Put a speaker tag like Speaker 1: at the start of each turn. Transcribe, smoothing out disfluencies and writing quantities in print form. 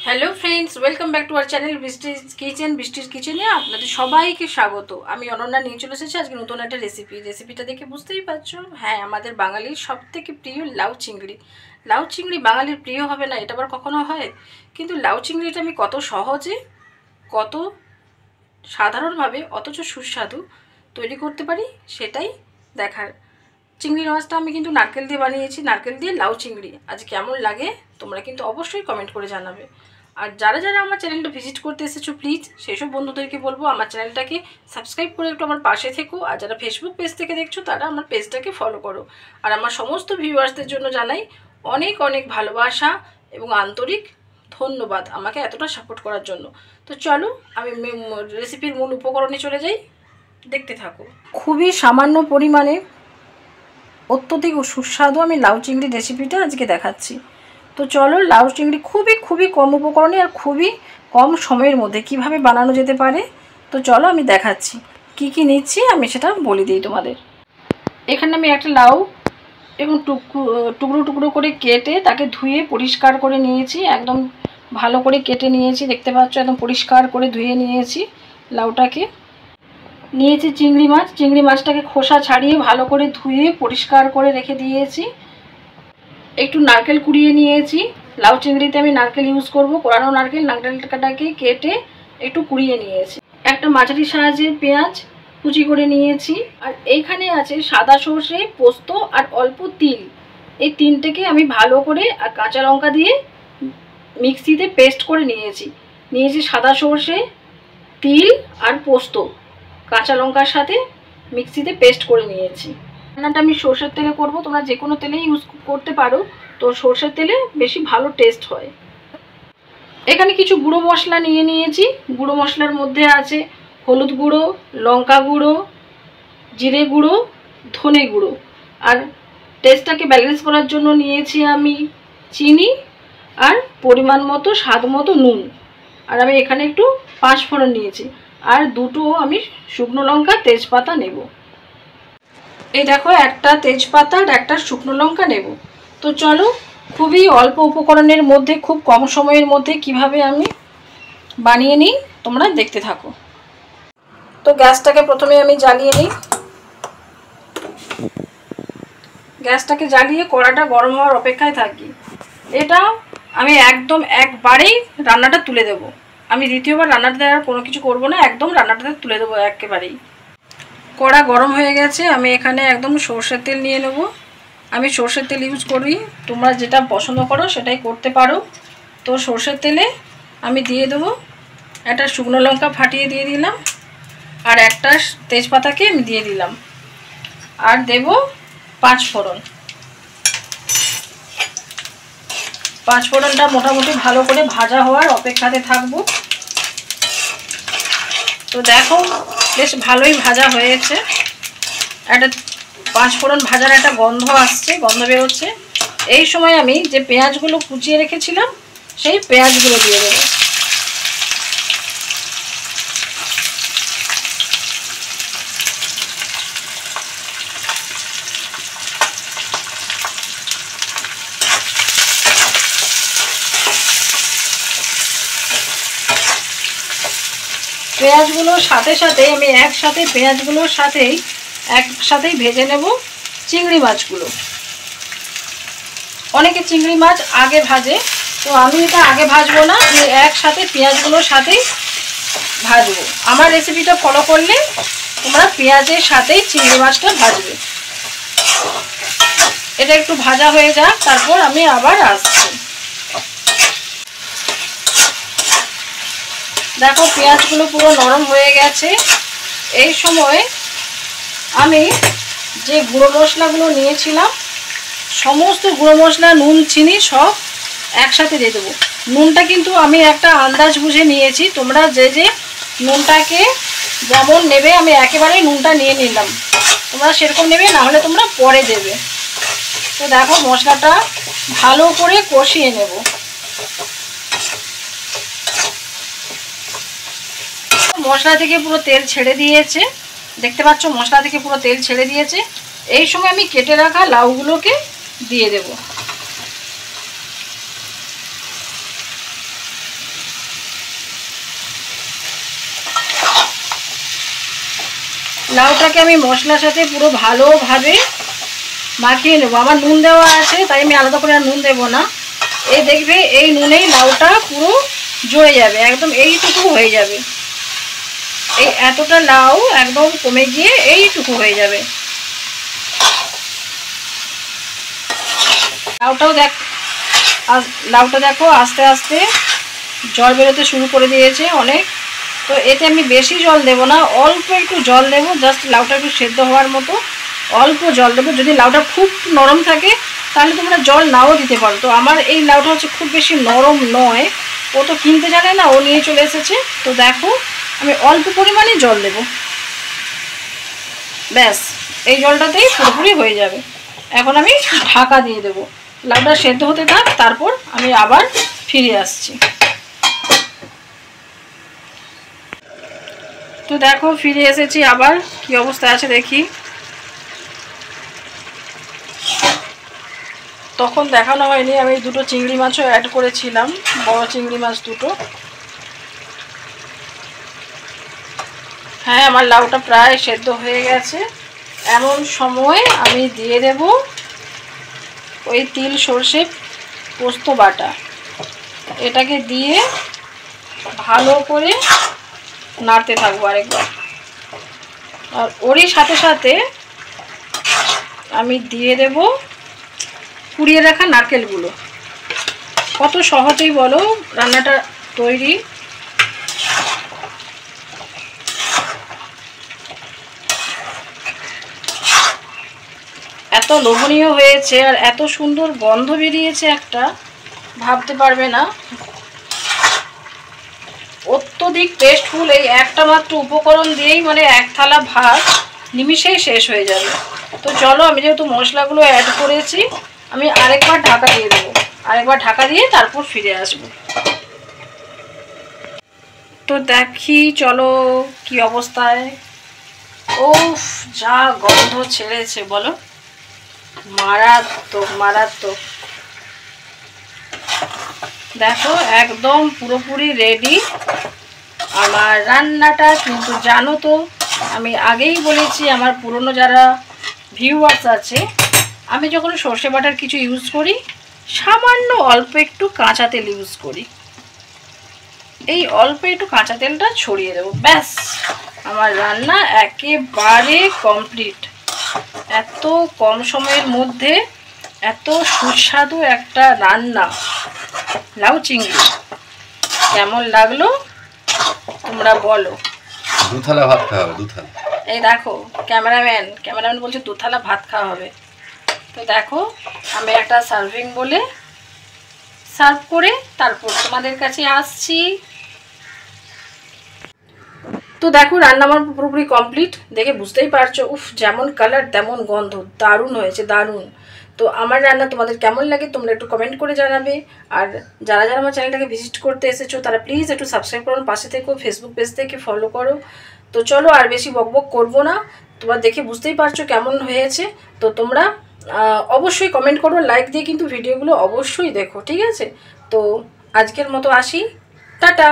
Speaker 1: Hello friends, welcome back to our channel বৃষ্টির কিচেনে আপনাদের সবাইকে স্বাগত। আমি অনন্যা নিয়ে চলে এসেছি আজকে নতুন একটা রেসিপিটা দেখে বুঝতেই পারছো। হ্যাঁ, আমাদের বাঙালির সবথেকে প্রিয় লাউ চিংড়ি। লাউ চিংড়ি বাঙালির প্রিয় হবে না, এটা আবার কখনো হয়? কিন্তু লাউ চিংড়িটা আমি কত সহজে, কত সাধারণভাবে অথচ সুস্বাদু তৈরি করতে পারি সেটাই দেখার। চিংড়ি মাছটা আমি কিন্তু নারকেল দিয়ে বানিয়েছি, নারকেল দিয়ে লাউ চিংড়ি। আজ কেমন লাগে তোমরা কিন্তু অবশ্যই কমেন্ট করে জানাবে। আর যারা যারা আমার চ্যানেলটা ভিজিট করতে এসেছো প্লিজ সেসব বন্ধুদেরকে বলবো আমার চ্যানেলটাকে সাবস্ক্রাইব করে একটু আমার পাশে থেকো। আর যারা ফেসবুক পেজ থেকে দেখছো তারা আমার পেজটাকে ফলো করো। আর আমার সমস্ত ভিউয়ার্সদের জন্য জানাই অনেক অনেক ভালোবাসা এবং আন্তরিক ধন্যবাদ আমাকে এতটা সাপোর্ট করার জন্য। তো চলো আমি রেসিপির মূল উপকরণে চলে যাই, দেখতে থাকো। খুবই সামান্য পরিমাণে অত্যধিক সুস্বাদু আমি লাউ চিংড়ি রেসিপিটা আজকে দেখাচ্ছি। তো চলো, লাউ চিংড়ি খুবই কম উপকরণে আর খুবই কম সময়ের মধ্যে কিভাবে বানানো যেতে পারে তো চলো আমি দেখাচ্ছি। কি কি নিচ্ছি আমি সেটা বলে দিই তোমাদের। এখানে আমি একটা লাউ এবং টুকরো টুকরো করে কেটে তাকে ধুয়ে পরিষ্কার করে নিয়েছি, একদম ভালো করে কেটে নিয়েছি, দেখতে পাচ্ছ একদম পরিষ্কার করে ধুয়ে নিয়েছি লাউটাকে। নিয়েছি চিংড়ি মাছটাকে খোসা ছাড়িয়ে ভালো করে ধুয়ে পরিষ্কার করে রেখে দিয়েছি। একটু নারকেল কুড়িয়ে নিয়েছি, লাউ চিংড়িতে আমি নারকেল ইউজ করব, কোরানো নারকেলটাকে কেটে একটু কুড়িয়ে নিয়েছি। একটা মাঝারি সাইজের পেঁয়াজ কুচি করে নিয়েছি। আর এইখানে আছে সাদা সর্ষে, পোস্ত আর অল্প তিল। এই তিনটেকে আমি ভালো করে আর কাঁচা লঙ্কা দিয়ে মিক্সিতে পেস্ট করে নিয়েছি সাদা সর্ষে, তিল আর পোস্ত কাঁচা লঙ্কার সাথে মিক্সিতে পেস্ট করে নিয়েছি। রান্নাটা আমি সর্ষের তেলে করব, তোমরা যে কোনো তেলেই ইউজ করতে পারো, তো সর্ষের তেলে বেশি ভালো টেস্ট হয়। এখানে কিছু গুঁড়ো মশলা নিয়েছি। গুঁড়ো মশলার মধ্যে আছে হলুদ গুঁড়ো, লঙ্কা গুঁড়ো, জিরে গুঁড়ো, ধনে গুঁড়ো। আর টেস্টটাকে ব্যালেন্স করার জন্য নিয়েছি আমি চিনি আর পরিমাণ মতো স্বাদ মতো নুন। আর আমি এখানে একটু পাঁচফোড়ন নিয়েছি আর দুটো আমি শুকনো লঙ্কা তেজপাতা নেব। এই দেখো, একটা তেজপাতা আর একটা শুকনো লঙ্কা নেব। তো চলো, খুবই অল্প উপকরণের মধ্যে খুব কম সময়ের মধ্যে কিভাবে আমি বানিয়ে নিই তোমরা দেখতে থাকো। তো গ্যাসটাকে প্রথমে আমি জ্বালিয়ে নিই। গ্যাসটাকে জ্বালিয়ে কড়াটা গরম হওয়ার অপেক্ষায় থাকি। এটা আমি একদম একবারেই রান্নাটা তুলে দেব। আমি দ্বিতীয়বার রান্নাটা দেওয়ার কোনো কিছু করব না, একদম রান্নাটা তুলে দেবো একেবারেই। কড়া গরম হয়ে গেছে, আমি এখানে একদম সর্ষের তেল নিয়ে নেব। আমি সর্ষের তেল ইউজ করি, তোমরা যেটা পছন্দ করো সেটাই করতে পারো। তো সর্ষের তেলে আমি দিয়ে দেবো একটা শুকনো লঙ্কা ফাটিয়ে দিয়ে দিলাম, আর একটা তেজপাতাকে আমি দিয়ে দিলাম, আর দেব পাঁচফোড়নটা মোটামুটি ভালো করে ভাজা হওয়ার অপেক্ষাতে থাকবো। তো দেখো বেশ ভালোই ভাজা হয়েছে, একটা পাঁচফোড়ন ভাজার একটা গন্ধ আসছে, গন্ধ বেরোচ্ছে। এই সময় আমি যে পেঁয়াজগুলো কুচিয়ে রেখেছিলাম সেই পেঁয়াজগুলো দিয়ে দেবো। পেঁয়াজগুলোর সাথে আমি একসাথেই ভেজে নেব চিংড়ি মাছগুলো। অনেকে চিংড়ি মাছ আগে ভাজে, তো আমি এটা আগে ভাজবো না, আমি একসাথে পেঁয়াজগুলোর সাথেই ভাজবো। আমার রেসিপিটা ফলো করলে তোমরা পেঁয়াজের সাথেই চিংড়ি মাছটা ভাজবে। এটা একটু ভাজা হয়ে যাক, তারপর আমি আবার আসছি। দেখো পেঁয়াজগুলো পুরো নরম হয়ে গেছে। এই সময় আমি যে গুঁড়ো মশলাগুলো নিয়েছিলাম সমস্ত গুঁড়ো মশলা, নুন, চিনি সব একসাথে দিয়ে দেবো। নুনটা কিন্তু আমি একটা আন্দাজ বুঝে নিয়েছি, তোমরা যে নুনটাকে যেমন নেবে আমি একেবারেই নুনটা নিয়ে নিলাম, তোমরা সেরকম নেবে, না হলে তোমরা পরে দেবে। তো দেখো মশলাটা ভালো করে কষিয়ে নেব। মশলা থেকে পুরো তেল ছেড়ে দিয়েছে, দেখতে পাচ্ছ মশলা থেকে পুরো তেল ছেড়ে দিয়েছে। এই সময় আমি কেটে রাখা লাউগুলোকে দিয়ে দেব। লাউটাকে আমি মশলার সাথে পুরো ভালোভাবে মাখিয়ে নেবো। আমার নুন দেওয়া আছে, তাই আমি আলাদা করে আর নুন দেবো না। এই দেখবে এই নুনেই লাউটা পুরো জড়ে যাবে, একদম এইটুকু হয়ে যাবে। এই এতটা লাউ একদম কমে গিয়ে এইটুকু হয়ে যাবে। লাউটা দেখো আস্তে আস্তে জল বেরোতে শুরু করে দিয়েছে অনেক। তো এতে আমি বেশি জল দেব না, অল্প একটু জল দেব, জাস্ট লাউটা একটু সেদ্ধ হওয়ার মতো অল্প জল দেবো। যদি লাউটা খুব নরম থাকে তাহলে তোমরা জল নাও দিতে পারো। তো আমার এই লাউটা হচ্ছে খুব বেশি নরম নয়, ও তো কিনতে জানে না, ও নিয়ে চলে এসেছে। তো দেখো আমি অল্প পরিমাণে জল দেব, ব্যাস এই জলটাতেই পুরোপুরি হয়ে যাবে। এখন আমি ঢাকা দিয়ে দেবো, লাউটা সেদ্ধ হতে থাক, তারপর আমি আবার ফিরে আসছি। তো দেখো ফিরে এসেছি, আবার কি অবস্থা আছে দেখি। তখন দেখানো হয়নি, আমি দুটো চিংড়ি মাছও অ্যাড করেছিলাম, বড় চিংড়ি মাছ দুটো। হ্যাঁ আমার লাউটা প্রায় সেদ্ধ হয়ে গেছে। এমন সময় আমি দিয়ে দেব ওই তিল সর্ষে পোস্ত বাটা। এটাকে দিয়ে ভালো করে নাড়তে থাকবো আরেকবার। আর ওরই সাথে সাথে আমি দিয়ে দেব কুড়িয়ে রাখা নারকেলগুলো। কত সহজেই বলো রান্নাটা তৈরি। এত লোভনীয় হয়েছে আর এত সুন্দর গন্ধ বেরিয়েছে একটা, ভাবতে পারবে না। অত্যধিক টেস্টফুল। এই একটা মাত্র উপকরণ দিয়েই মানে এক থালা ভাত নিমিষেই শেষ হয়ে যাবে। তো চলো, আমি যেহেতু মশলাগুলো অ্যাড করেছি, আমি আরেকবার ঢাকা দিয়ে দেবো, আরেকবার ঢাকা দিয়ে তারপর ফিরে আসবো। তো দেখি চলো কি অবস্থায়। ওফ যা গন্ধ ছেড়েছে বলো, মারাত্মক মারাত্মক। দেখো একদম পুরোপুরি রেডি আমার রান্নাটা। কিন্তু জানো তো, আমি আগেই বলেছি আমার পুরনো যারা ভিউয়ার্স আছে, আমি যখন সর্ষে বাটার কিছু ইউজ করি সামান্য অল্প একটু কাঁচা তেল ইউজ করি। এই অল্প একটু কাঁচা তেলটা ছড়িয়ে দেবো, ব্যাস আমার রান্না একেবারে কমপ্লিট। এত কম সময়ের মধ্যে এত সুস্বাদু একটা রান্না লাউ চিংড়ি, কেমন লাগলো তোমরা বলো।
Speaker 2: দুথালা ভাত খাওয়া হবে, দুথালা।
Speaker 1: এই দেখো ক্যামেরাম্যান বলছে দুথালা ভাত খাওয়া হবে। তো দেখো আমি একটা সার্ভিং বলে সার্ভ করে তারপর তোমাদের কাছে আসছি। তো দেখো রান্না আমার পুরোপুরি কমপ্লিট, দেখে বুঝতেই পারছো। উফ যেমন কালার তেমন গন্ধ, দারুণ হয়েছে দারুণ। তো আমার রান্না তোমাদের কেমন লাগে তোমরা একটু কমেন্ট করে জানাবে। আর যারা যারা আমার চ্যানেলটাকে ভিজিট করতে এসেছো তারা প্লিজ একটু সাবস্ক্রাইব করো, পাশে থেকো, ফেসবুক পেজ থেকে ফলো করো। তো চলো আর বেশি বকবক করবো না, তোমরা দেখে বুঝতেই পারছো কেমন হয়েছে। তো তোমরা অবশ্যই কমেন্ট করো, লাইক দিয়ে কিন্তু ভিডিওগুলো অবশ্যই দেখো, ঠিক আছে। তো আজকের মতো আসি, টাটা।